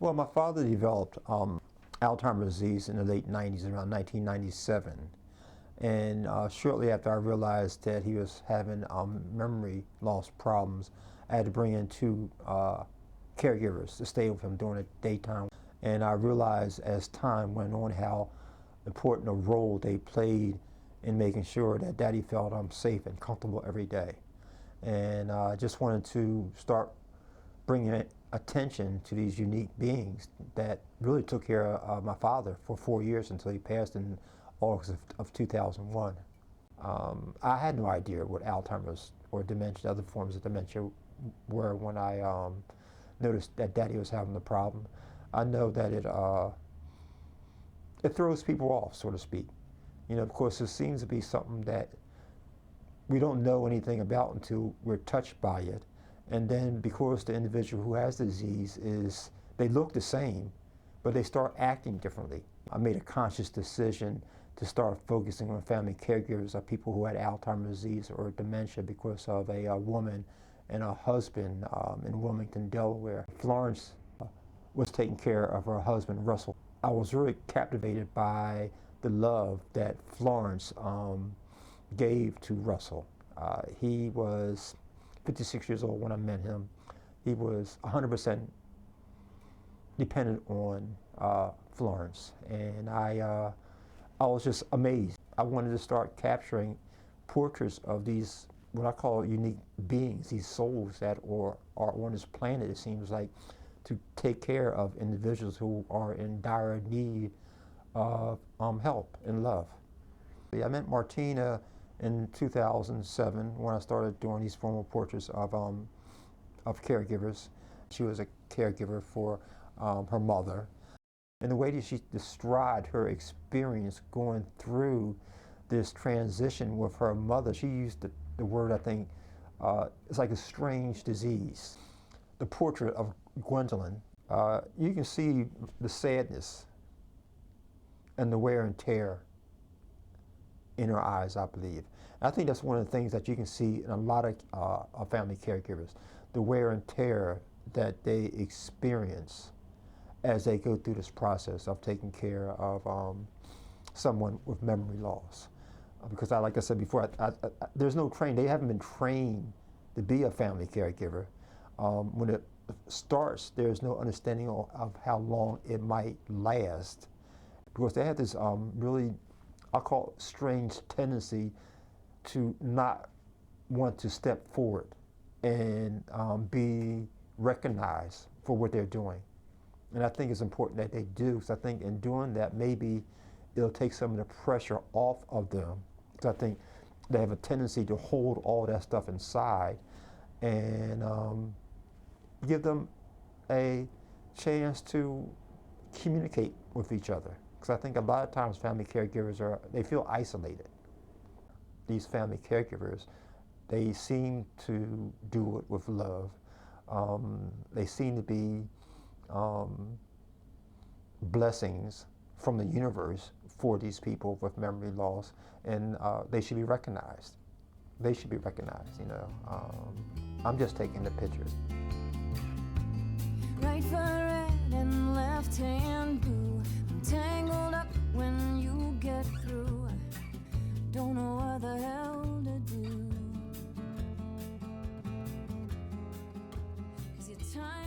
Well, my father developed Alzheimer's disease in the late 90s, around 1997. And shortly after I realized that he was having memory loss problems, I had to bring in two caregivers to stay with him during the daytime. And I realized as time went on how important a role they played in making sure that Daddy felt safe and comfortable every day. And I just wanted to start bringing attention to these unique beings that really took care of my father for 4 years until he passed in August of 2001. I had no idea what Alzheimer's or dementia, other forms of dementia, were when I noticed that Daddy was having the problem. I know that it throws people off, so to speak. You know, of course, it seems to be something that we don't know anything about until we're touched by it. And then because the individual who has the disease they look the same, but they start acting differently. I made a conscious decision to start focusing on family caregivers of people who had Alzheimer's disease or dementia because of a woman and a husband in Wilmington, Delaware. Florence was taking care of her husband, Russell. I was really captivated by the love that Florence gave to Russell. He was 56 years old when I met him. He was 100% dependent on Florence, and I was just amazed. I wanted to start capturing portraits of these, what I call unique beings, these souls that are on this planet, it seems like, to take care of individuals who are in dire need of help and love. I met Martina in 2007 when I started doing these formal portraits of caregivers. She was a caregiver for her mother. And the way that she described her experience going through this transition with her mother, she used the word, I think, it's like a strange disease. The portrait of Gwendolyn, you can see the sadness and the wear and tear in her eyes, I believe. And I think that's one of the things that you can see in a lot of family caregivers, the wear and tear that they experience as they go through this process of taking care of someone with memory loss. Because like I said before, there's no training. They haven't been trained to be a family caregiver. When it starts, there's no understanding of how long it might last. Because they have this really, I'll call it strange tendency to not want to step forward and be recognized for what they're doing. And I think it's important that they do, because I think in doing that, maybe it'll take some of the pressure off of them. Because I think they have a tendency to hold all that stuff inside and give them a chance to communicate with each other. Because I think a lot of times family caregivers they feel isolated. These family caregivers, they seem to do it with love. They seem to be blessings from the universe for these people with memory loss, and they should be recognized. They should be recognized, you know. I'm just taking the pictures. Right foot red and left hand blue. I'm tangled up when you get through. Don't know what the hell to do. 'Cause your time